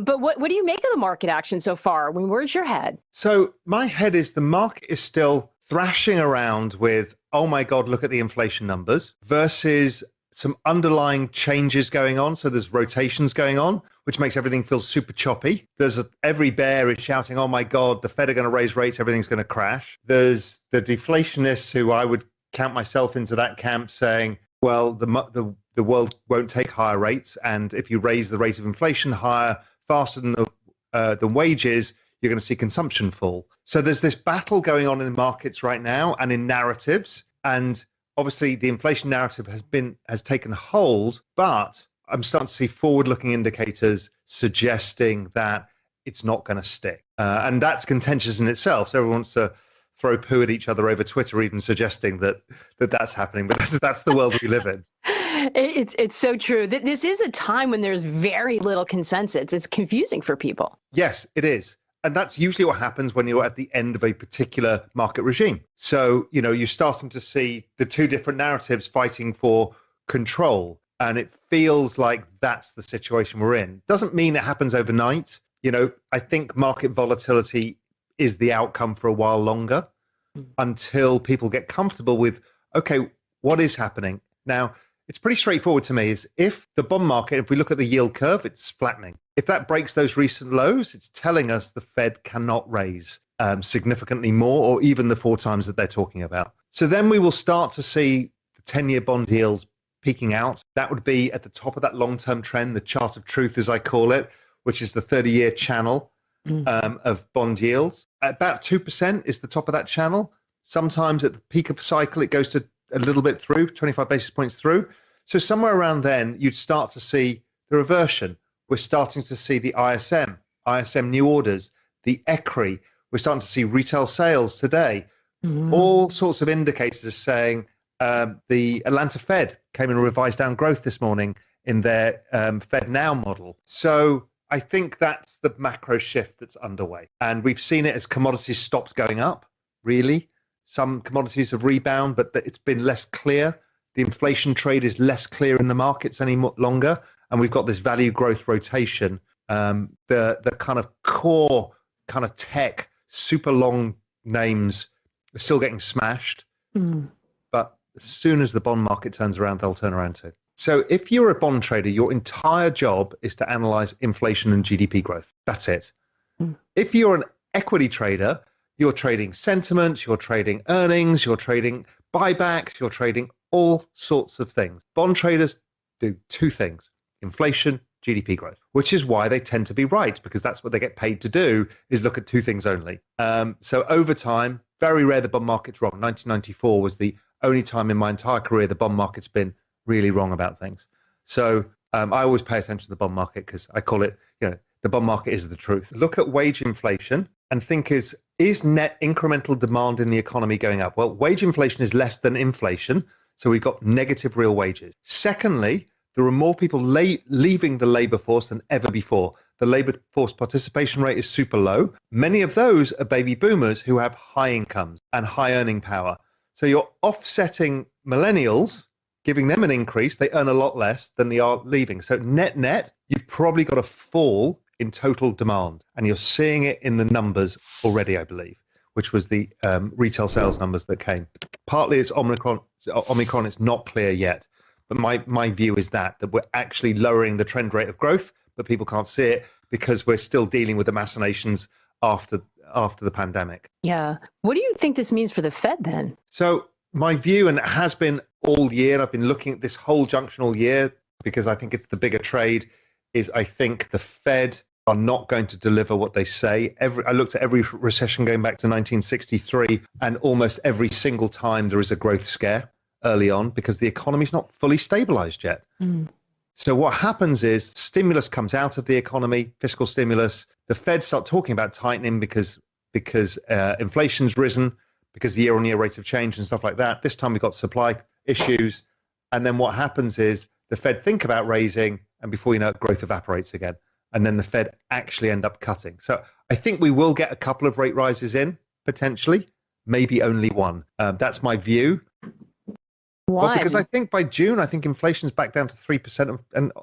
But what do you make of the market action so far? I mean, where's your head? So my head is the market is still thrashing around with, oh my God, look at the inflation numbers versus some underlying changes going on. So there's rotations going on, which makes everything feel super choppy. Every bear is shouting, oh my God, the Fed are going to raise rates, everything's going to crash. There's the deflationists, who I would count myself into that camp, saying, well, the world won't take higher rates. And if you raise the rate of inflation higher, faster than the wages, you're going to see consumption fall. So there's this battle going on in the markets right now and in narratives. And obviously the inflation narrative has taken hold, but I'm starting to see forward-looking indicators suggesting that it's not going to stick. And that's contentious in itself. So everyone wants to throw poo at each other over Twitter, even suggesting that's happening. But that's the world we live in. It's so true. This is a time when there's very little consensus. It's confusing for people. Yes, it is. And that's usually what happens when you're at the end of a particular market regime. So, you're starting to see the two different narratives fighting for control. And it feels like that's the situation we're in. Doesn't mean it happens overnight. I think market volatility is the outcome for a while longer until people get comfortable with, okay, what is happening? Now, it's pretty straightforward to me. Is if the bond market, if we look at the yield curve, it's flattening. If that breaks those recent lows, it's telling us the Fed cannot raise significantly more, or even the 4 times that they're talking about. So then we will start to see the 10-year bond yields peaking out. That would be at the top of that long-term trend, the chart of truth, as I call it, which is the 30-year channel of bond yields. At about 2% is the top of that channel. Sometimes at the peak of the cycle, it goes to a little bit through, 25 basis points through. So somewhere around then, you'd start to see the reversion. We're starting to see the ISM new orders, the ECRI. We're starting to see retail sales today. All sorts of indicators saying the Atlanta Fed came in and revised down growth this morning in their Fed Now model. So I think that's the macro shift that's underway. And we've seen it as commodities stopped going up, really. Some commodities have rebounded, but it's been less clear. The inflation trade is less clear in the markets any longer. And we've got this value growth rotation. The kind of core kind of tech, super long names are still getting smashed. But as soon as the bond market turns around, they'll turn around too. So if you're a bond trader, your entire job is to analyze inflation and GDP growth. That's it. If you're an equity trader, you're trading sentiments, you're trading earnings, you're trading buybacks, you're trading all sorts of things. Bond traders do 2 things: inflation, GDP growth, which is why they tend to be right, because that's what they get paid to do, is look at 2 things only. So over time, very rare the bond market's wrong. 1994 was the only time in my entire career the bond market's been really wrong about things. So I always pay attention to the bond market because I call it, the bond market is the truth. Look at wage inflation and think, is net incremental demand in the economy going up? Well, wage inflation is less than inflation. So we've got negative real wages. Secondly, there are more people leaving the labor force than ever before. The labor force participation rate is super low. Many of those are baby boomers who have high incomes and high earning power. So you're offsetting millennials, giving them an increase. They earn a lot less than they are leaving. So net, you've probably got a fall in total demand. And you're seeing it in the numbers already, I believe, which was the retail sales numbers that came. Partly it's Omicron, it's not clear yet. But my view is that we're actually lowering the trend rate of growth, but people can't see it because we're still dealing with the machinations after the pandemic. Yeah. What do you think this means for the Fed then? So my view, and it has been all year, I've been looking at this whole junction all year because I think it's the bigger trade, is I think the Fed are not going to deliver what they say. I looked at every recession going back to 1963, and almost every single time there is a growth scare early on because the economy's not fully stabilized yet. So what happens is stimulus comes out of the economy, fiscal stimulus. The Fed start talking about tightening because inflation's risen, because the year-on-year rate of change and stuff like that. This time we've got supply issues. And then what happens is the Fed think about raising, and before you know it, growth evaporates again. And then the Fed actually end up cutting. So I think we will get a couple of rate rises in, potentially, maybe only one. That's my view. Well, because I One. think by June, I think inflation's back down to 3%,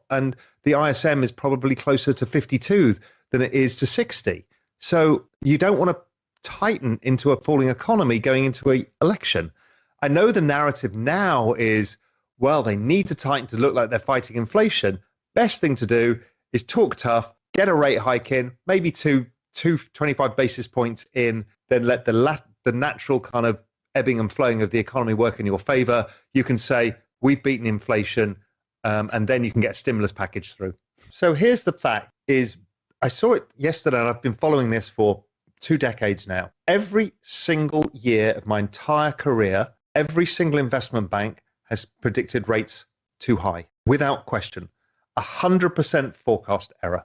and the ISM is probably closer to 52 than it is to 60. So you don't want to tighten into a falling economy going into an election. I know the narrative now is, well, they need to tighten to look like they're fighting inflation. Best thing to do is talk tough, get a rate hike in, maybe two 25 basis points in, then let the natural kind of ebbing and flowing of the economy work in your favor. You can say, we've beaten inflation, and then you can get a stimulus package through. So here's the fact is, I saw it yesterday, and I've been following this for 2 decades now. Every single year of my entire career, every single investment bank has predicted rates too high, without question. 100% forecast error.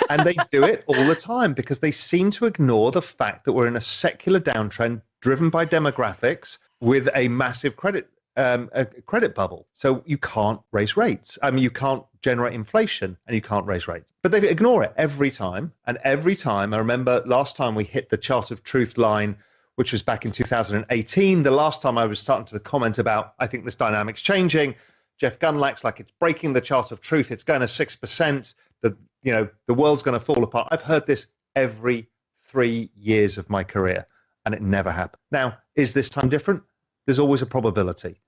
And they do it all the time because they seem to ignore the fact that we're in a secular downtrend driven by demographics with a massive credit bubble. So you can't raise rates. I mean, you can't generate inflation and you can't raise rates. But they ignore it every time. And every time, I remember last time we hit the chart of truth line, which was back in 2018. The last time I was starting to comment about, I think this dynamic's changing. Jeff Gunlack's like, it's breaking the chart of truth. It's going to 6%. The world's going to fall apart. I've heard this every 3 years of my career, and it never happened. Now, is this time different? There's always a probability,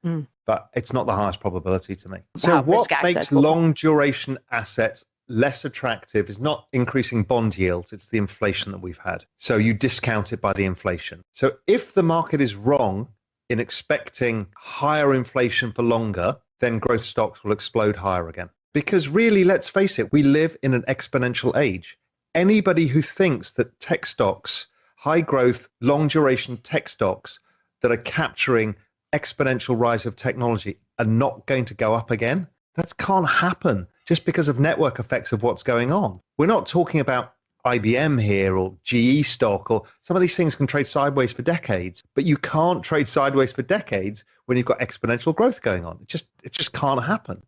but it's not the highest probability to me. So what makes long duration assets less attractive is not increasing bond yields, it's the inflation that we've had. So you discount it by the inflation. So if the market is wrong in expecting higher inflation for longer, then growth stocks will explode higher again. Because really, let's face it, we live in an exponential age. Anybody who thinks that tech stocks, high growth, long duration tech stocks that are capturing exponential rise of technology are not going to go up again, that can't happen just because of network effects of what's going on. We're not talking about IBM here or GE stock, or some of these things can trade sideways for decades, but you can't trade sideways for decades when you've got exponential growth going on. It just can't happen.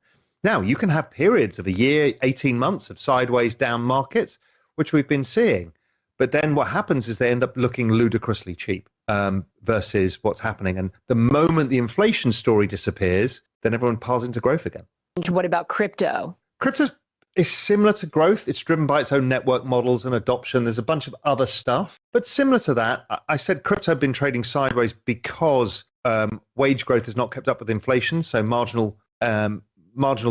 Now, you can have periods of a year, 18 months of sideways down markets, which we've been seeing. But then what happens is they end up looking ludicrously cheap versus what's happening. And the moment the inflation story disappears, then everyone piles into growth again. What about crypto? Crypto is similar to growth. It's driven by its own network models and adoption. There's a bunch of other stuff. But similar to that, I said crypto had been trading sideways because wage growth has not kept up with inflation. So marginal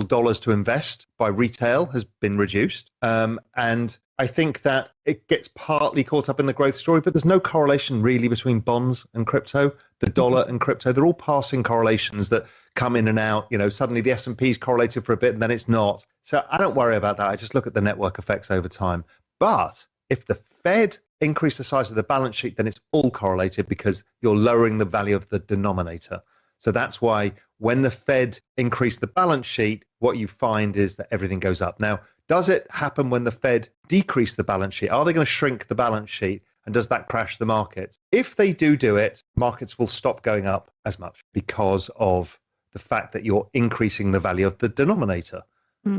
dollars to invest by retail has been reduced. And I think that it gets partly caught up in the growth story, but there's no correlation really between bonds and crypto, the dollar and crypto. They're all passing correlations that come in and out. Suddenly the S&P is correlated for a bit and then it's not. So I don't worry about that. I just look at the network effects over time. But if the Fed increase the size of the balance sheet, then it's all correlated because you're lowering the value of the denominator. So that's why when the Fed increased the balance sheet, what you find is that everything goes up. Now, does it happen when the Fed decrease the balance sheet? Are they going to shrink the balance sheet? And does that crash the markets? If they do it, markets will stop going up as much because of the fact that you're increasing the value of the denominator.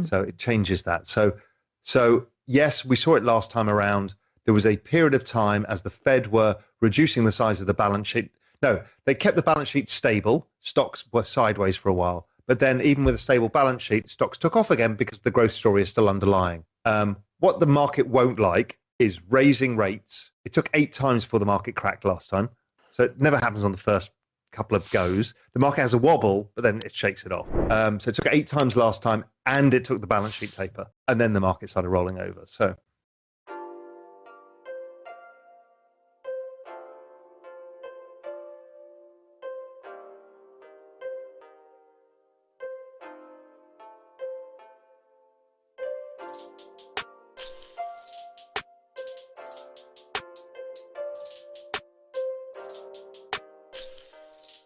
So it changes that. So yes, we saw it last time around. There was a period of time as the Fed were reducing the size of the balance sheet. No, they kept the balance sheet stable. Stocks were sideways for a while. But then even with a stable balance sheet, stocks took off again because the growth story is still underlying. What the market won't like is raising rates. It took 8 times before the market cracked last time. So it never happens on the first couple of goes. The market has a wobble, but then it shakes it off. So it took 8 times last time, and it took the balance sheet taper. And then the market started rolling over. So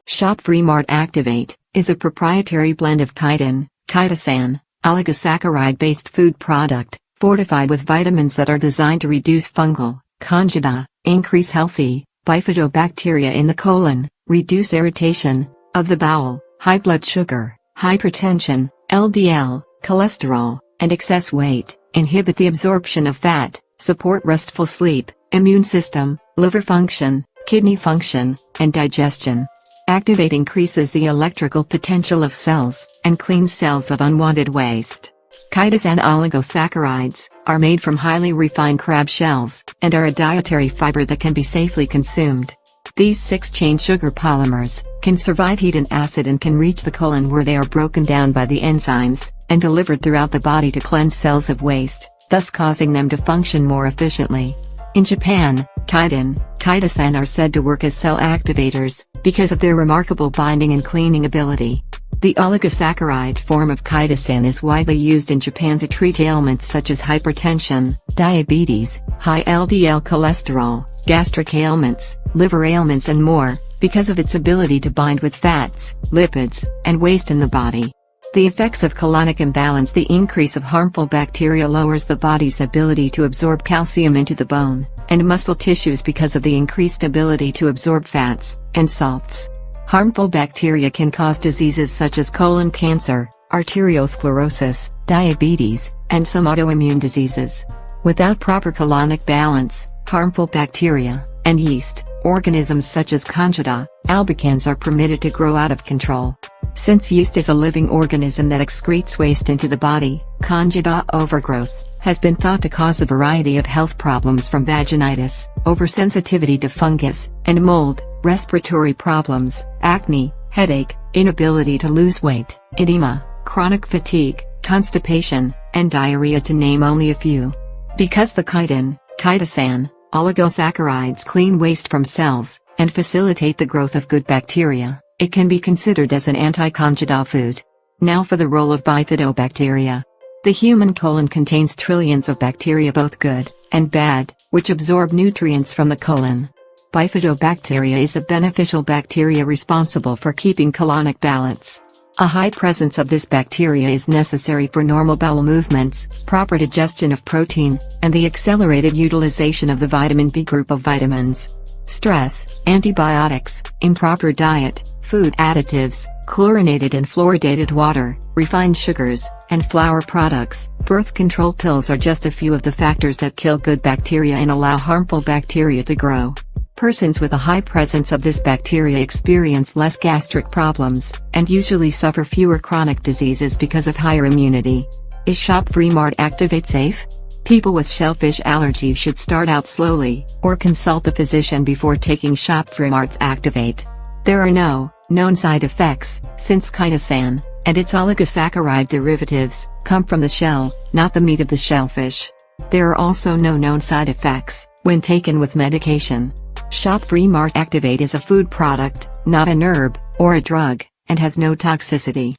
Shopfreemart Activate is a proprietary blend of chitin, chitosan, oligosaccharide-based food product, fortified with vitamins that are designed to reduce fungal, candida, increase healthy, bifidobacteria in the colon, reduce irritation of the bowel, high blood sugar, hypertension, LDL, cholesterol, and excess weight, inhibit the absorption of fat, support restful sleep, immune system, liver function, kidney function, and digestion. Activate increases the electrical potential of cells and cleans cells of unwanted waste. Chitosan oligosaccharides are made from highly refined crab shells and are a dietary fiber that can be safely consumed. These 6-chain sugar polymers can survive heat and acid and can reach the colon, where they are broken down by the enzymes and delivered throughout the body to cleanse cells of waste, thus causing them to function more efficiently. In Japan, chitosan are said to work as cell activators because of their remarkable binding and cleaning ability. The oligosaccharide form of chitosan is widely used in Japan to treat ailments such as hypertension, diabetes, high LDL cholesterol, gastric ailments, liver ailments and more, because of its ability to bind with fats, lipids, and waste in the body. The effects of colonic imbalance: the increase of harmful bacteria lowers the body's ability to absorb calcium into the bone and muscle tissues because of the increased ability to absorb fats and salts. Harmful bacteria can cause diseases such as colon cancer, arteriosclerosis, diabetes, and some autoimmune diseases. Without proper colonic balance, harmful bacteria and yeast organisms such as Candida albicans are permitted to grow out of control. Since yeast is a living organism that excretes waste into the body, Candida overgrowth has been thought to cause a variety of health problems, from vaginitis, oversensitivity to fungus and mold, respiratory problems, acne, headache, inability to lose weight, edema, chronic fatigue, constipation, and diarrhea, to name only a few. Because the chitosan oligosaccharides clean waste from cells and facilitate the growth of good bacteria, it can be considered as an anti-candida food. Now for the role of bifidobacteria. The human colon contains trillions of bacteria, both good and bad, which absorb nutrients from the colon. Bifidobacteria is a beneficial bacteria responsible for keeping colonic balance. A high presence of this bacteria is necessary for normal bowel movements, proper digestion of protein, and the accelerated utilization of the vitamin B group of vitamins. Stress, antibiotics, improper diet, food additives, chlorinated and fluoridated water, refined sugars, and flour products, birth control pills are just a few of the factors that kill good bacteria and allow harmful bacteria to grow. Persons with a high presence of this bacteria experience less gastric problems, and usually suffer fewer chronic diseases because of higher immunity. Is Shopfreemart Activate safe? People with shellfish allergies should start out slowly, or consult a physician before taking Shopfreemart's Activate. There are no known side effects, since chitosan and its oligosaccharide derivatives come from the shell, not the meat of the shellfish. There are also no known side effects when taken with medication. Shopfreemart Activate is a food product, not an herb or a drug, and has no toxicity.